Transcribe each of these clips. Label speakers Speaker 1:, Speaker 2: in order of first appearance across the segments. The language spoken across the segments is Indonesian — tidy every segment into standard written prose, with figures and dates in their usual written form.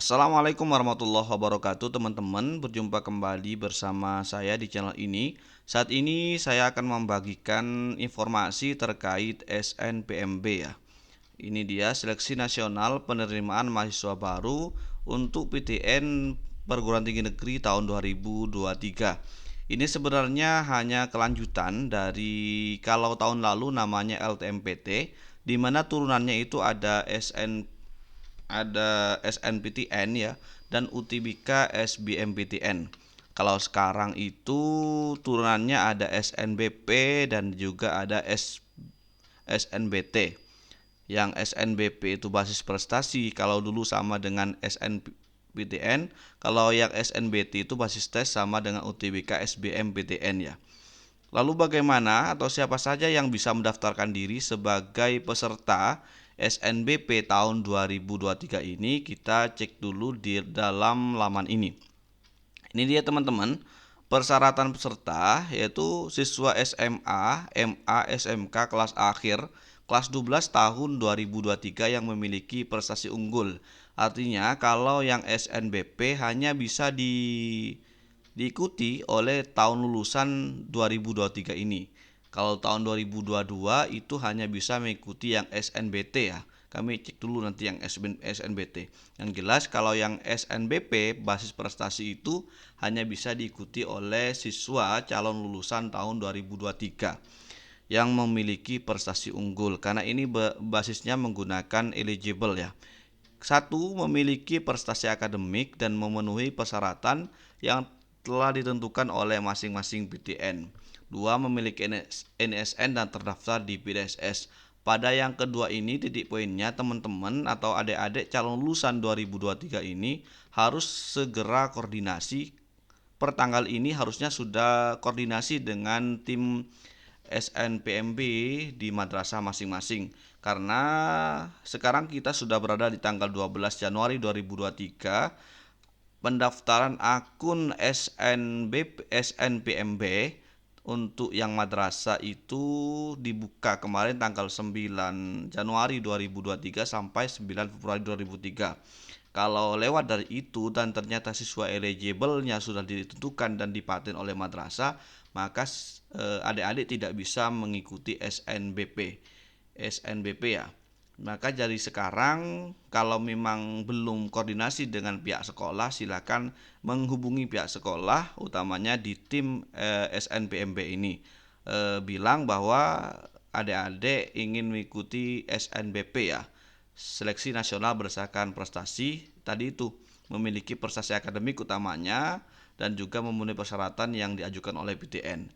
Speaker 1: Assalamualaikum warahmatullahi wabarakatuh teman-teman. Berjumpa kembali bersama saya di channel ini. Saat ini saya akan membagikan informasi terkait SNPMB ya. Ini dia Seleksi Nasional Penerimaan Mahasiswa Baru untuk PTN Perguruan Tinggi Negeri tahun 2023. Ini sebenarnya hanya kelanjutan dari kalau tahun lalu namanya LTMPT, di mana turunannya itu ada SNPTN ya dan UTBK SBMPTN. Kalau sekarang itu turunannya ada SNBP dan juga ada SNBT. Yang SNBP itu basis prestasi, kalau dulu sama dengan SNPTN, kalau yang SNBT itu basis tes sama dengan UTBK SBMPTN ya. Lalu bagaimana atau siapa saja yang bisa mendaftarkan diri sebagai peserta SNBP tahun 2023 ini? Kita cek dulu di dalam laman ini. Ini dia teman-teman, persyaratan peserta yaitu siswa SMA, MA, SMK kelas akhir kelas 12 tahun 2023 yang memiliki prestasi unggul. Artinya kalau yang SNBP hanya bisa diikuti oleh tahun lulusan 2023 ini. Kalau tahun 2022 itu hanya bisa mengikuti yang SNBT ya. Kami cek dulu nanti yang SNBT. Yang jelas kalau yang SNBP basis prestasi itu hanya bisa diikuti oleh siswa calon lulusan tahun 2023 yang memiliki prestasi unggul, karena ini basisnya menggunakan eligible ya. Satu, memiliki prestasi akademik dan memenuhi persyaratan yang telah ditentukan oleh masing-masing PTN. Dua, memiliki NSN dan terdaftar di PDSS. Pada yang kedua ini titik poinnya teman-teman atau adik-adik calon lulusan 2023 ini harus segera koordinasi. Per tanggal ini harusnya sudah koordinasi dengan tim SNPMB di madrasah masing-masing, karena sekarang kita sudah berada di tanggal 12 Januari 2023. Pendaftaran akun SNPMB untuk yang madrasah itu dibuka kemarin tanggal 9 Januari 2023 sampai 9 Februari 2003. Kalau lewat dari itu dan ternyata siswa eligible-nya sudah ditentukan dan dipaten oleh madrasah, maka adik-adik tidak bisa mengikuti SNBP ya. Maka dari sekarang kalau memang belum koordinasi dengan pihak sekolah, silakan menghubungi pihak sekolah, utamanya di tim SNPMB ini. Bilang bahwa adik-adik ingin mengikuti SNBP ya, Seleksi Nasional Berdasarkan Prestasi. Tadi itu memiliki prestasi akademik utamanya dan juga memenuhi persyaratan yang diajukan oleh PTN.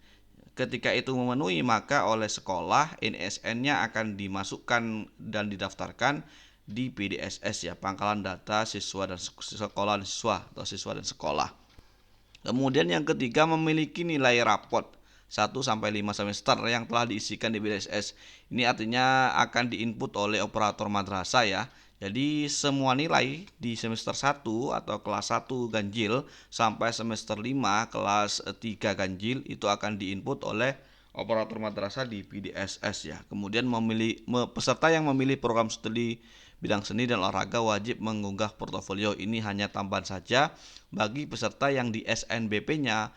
Speaker 1: Ketika itu memenuhi, maka oleh sekolah NSN-nya akan dimasukkan dan didaftarkan di PDSS ya, Pangkalan Data Siswa dan Sekolah dan Siswa atau Siswa dan Sekolah. Kemudian yang ketiga, memiliki nilai rapot 1-5 semester yang telah diisikan di PDSS. Ini artinya akan diinput oleh operator madrasah ya. Jadi semua nilai di semester 1 atau kelas 1 ganjil sampai semester 5 kelas 3 ganjil itu akan diinput oleh operator madrasah di PDSS ya. Kemudian peserta yang memilih program studi bidang seni dan olahraga wajib mengunggah portofolio. Ini hanya tambahan saja bagi peserta yang di SNBP-nya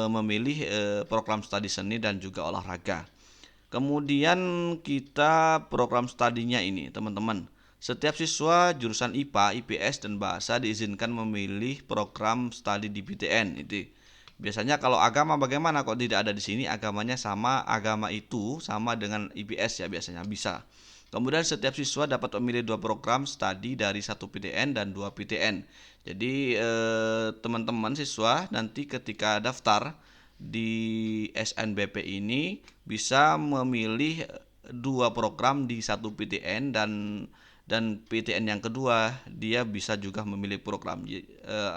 Speaker 1: memilih program studi seni dan juga olahraga. Kemudian kita program studinya ini teman-teman. Setiap siswa jurusan IPA, IPS, dan bahasa diizinkan memilih program studi di PTN. Itu biasanya kalau agama bagaimana kok tidak ada di sini? Agamanya sama, agama itu sama dengan IPS ya biasanya bisa. Kemudian setiap siswa dapat memilih dua program studi dari satu PTN dan dua PTN. Jadi teman-teman siswa nanti ketika daftar di SNBP ini bisa memilih dua program di satu PTN dan PTN yang kedua dia bisa juga memilih program.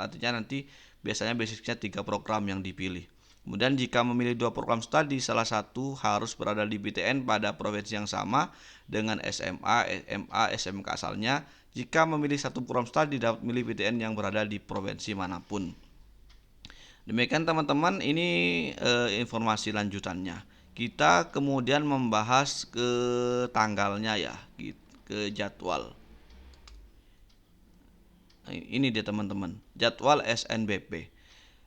Speaker 1: Artinya nanti biasanya basicnya 3 program yang dipilih. Kemudian jika memilih dua program studi, salah satu harus berada di PTN pada provinsi yang sama dengan SMA, MA, SMK asalnya. Jika memilih satu program studi, dapat memilih PTN yang berada di provinsi manapun. Demikian teman-teman, ini informasi lanjutannya. Kita kemudian membahas ke tanggalnya ya, ke jadwal. Ini dia teman-teman, jadwal SNBP.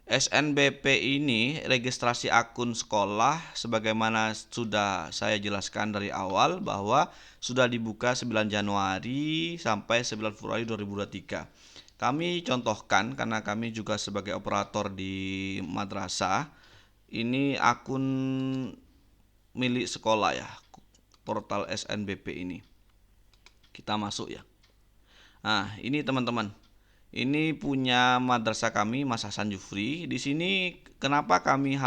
Speaker 1: SNBP ini registrasi akun sekolah sebagaimana sudah saya jelaskan dari awal bahwa sudah dibuka 9 Januari sampai 9 Februari 2023. Kami contohkan karena kami juga sebagai operator di madrasah, ini akun milik sekolah ya, portal SNBP ini. Kita masuk ya. Nah, ini teman-teman. Ini punya madrasah kami, Mas Hasan Jufri. Di sini kenapa kami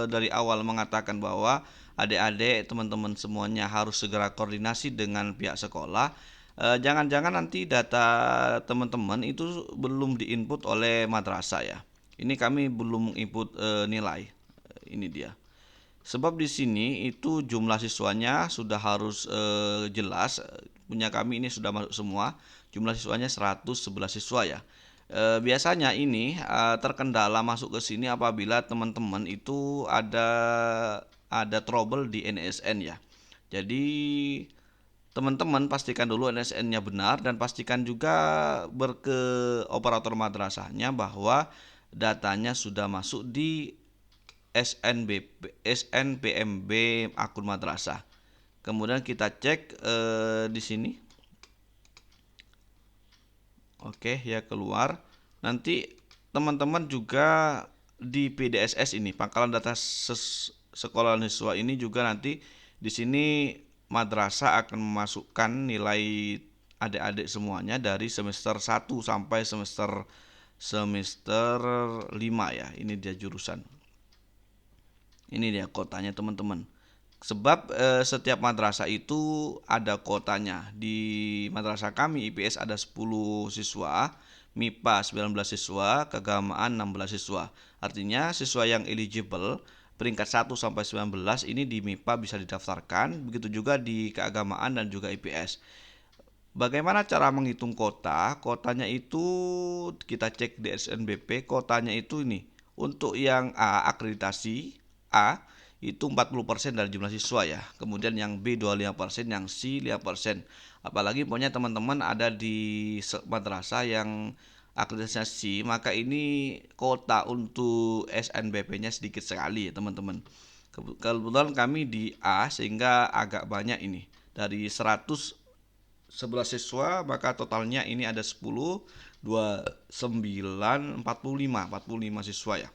Speaker 1: dari awal mengatakan bahwa adik-adik, teman-teman semuanya harus segera koordinasi dengan pihak sekolah. Jangan-jangan nanti data teman-teman itu belum diinput oleh madrasah ya. Ini kami belum input nilai. Ini dia. Sebab di sini itu jumlah siswanya sudah harus jelas. Punya kami ini sudah masuk semua. Jumlah siswanya 111 siswa ya. Biasanya ini terkendala masuk ke sini apabila teman-teman itu ada trouble di NSN ya. Jadi teman-teman pastikan dulu NSN-nya benar dan pastikan juga ke operator madrasahnya bahwa datanya sudah masuk di SNPMB akun madrasah. Kemudian kita cek di sini. Oke, ya keluar. Nanti teman-teman juga di PDSS ini, pangkalan data sekolah siswa ini juga nanti di sini madrasah akan memasukkan nilai adik-adik semuanya dari semester 1 sampai semester 5 ya. Ini dia jurusan. Ini dia kotanya teman-teman. Sebab setiap madrasah itu ada kotanya. Di madrasah kami IPS ada 10 siswa, MIPA 19 siswa, keagamaan 16 siswa. Artinya siswa yang eligible peringkat 1 sampai 19 ini di MIPA bisa didaftarkan, begitu juga di keagamaan dan juga IPS. Bagaimana cara menghitung kota? Kotanya itu kita cek di SNBP, kotanya itu ini. Untuk yang A akreditasi A itu 40% dari jumlah siswa ya. Kemudian yang B 25%, yang C 5%. Apalagi pokoknya teman-teman ada di madrasah yang akreditasi C, maka ini kota untuk SNBP-nya sedikit sekali ya teman-teman. Kebetulan kami di A sehingga agak banyak ini. Dari 11 siswa maka totalnya ini ada 10, 29, 45 siswa ya.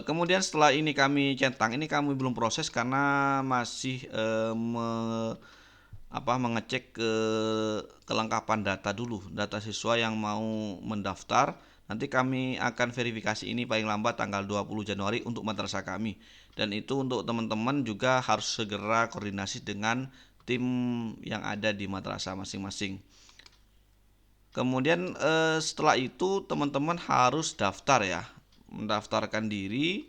Speaker 1: Kemudian setelah ini kami centang, ini kami belum proses karena masih mengecek kelengkapan data dulu, data siswa yang mau mendaftar. Nanti kami akan verifikasi ini paling lambat tanggal 20 Januari untuk madrasah kami. Dan itu untuk teman-teman juga harus segera koordinasi dengan tim yang ada di madrasah masing-masing. Kemudian setelah itu teman-teman harus daftar ya, mendaftarkan diri.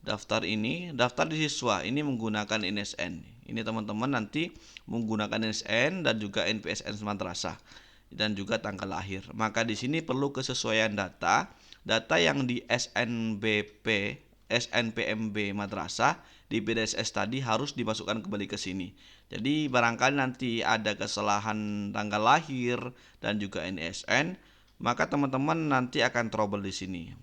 Speaker 1: Daftar di siswa ini menggunakan NSN. Ini teman-teman nanti menggunakan NSN dan juga NPSN madrasah dan juga tanggal lahir. Maka di sini perlu kesesuaian data yang di SNPMB madrasah di PDSS tadi harus dimasukkan kembali ke sini. Jadi barangkali nanti ada kesalahan tanggal lahir dan juga NSN, maka teman-teman nanti akan trouble di sini.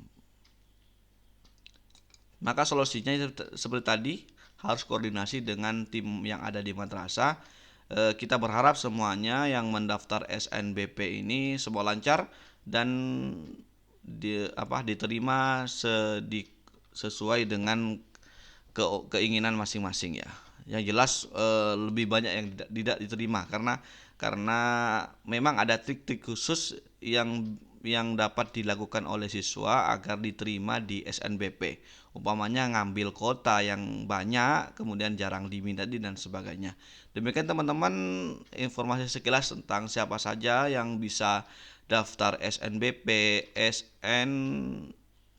Speaker 1: Maka solusinya seperti tadi, harus koordinasi dengan tim yang ada di madrasah. Kita berharap semuanya yang mendaftar SNBP ini semua lancar dan diterima sesuai dengan keinginan masing-masing ya. Yang jelas lebih banyak yang tidak diterima karena memang ada trik-trik khusus yang dapat dilakukan oleh siswa agar diterima di SNBP. Umpamanya ngambil kota yang banyak, kemudian jarang diminati dan sebagainya. Demikian teman-teman informasi sekilas tentang siapa saja yang bisa daftar SNBP,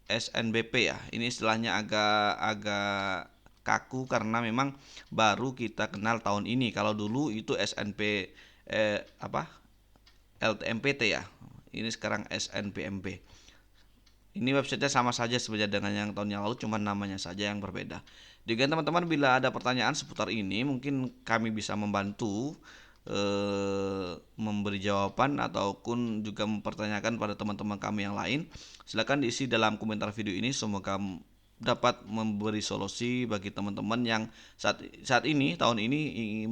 Speaker 1: SNBP ya. Ini istilahnya agak kaku karena memang baru kita kenal tahun ini. Kalau dulu itu LTMPT ya. Ini sekarang SNPMB. Ini websitenya sama saja sebenarnya dengan yang tahun yang lalu, cuma namanya saja yang berbeda. Jadi teman-teman bila ada pertanyaan seputar ini, mungkin kami bisa membantu memberi jawaban ataupun juga mempertanyakan pada teman-teman kami yang lain, silakan diisi dalam komentar video ini. Semoga dapat memberi solusi bagi teman-teman yang saat ini tahun ini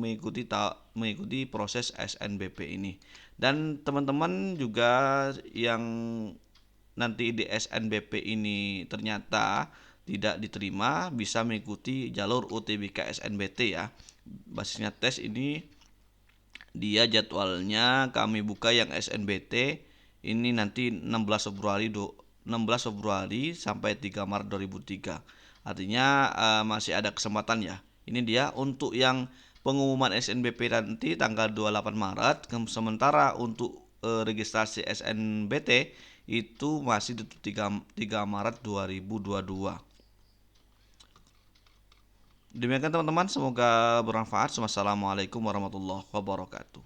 Speaker 1: mengikuti proses SNBP ini. Dan teman-teman juga yang nanti di SNBP ini ternyata tidak diterima, bisa mengikuti jalur UTBK SNBT ya. Basisnya tes ini dia jadwalnya kami buka yang SNBT ini nanti 16 Februari sampai 3 Maret 2003. Artinya masih ada kesempatan ya. Ini dia untuk yang pengumuman SNBP nanti tanggal 28 Maret. Sementara untuk registrasi SNBT itu masih di 3 Maret 2022. Demikian teman-teman, semoga bermanfaat. Wassalamualaikum warahmatullahi wabarakatuh.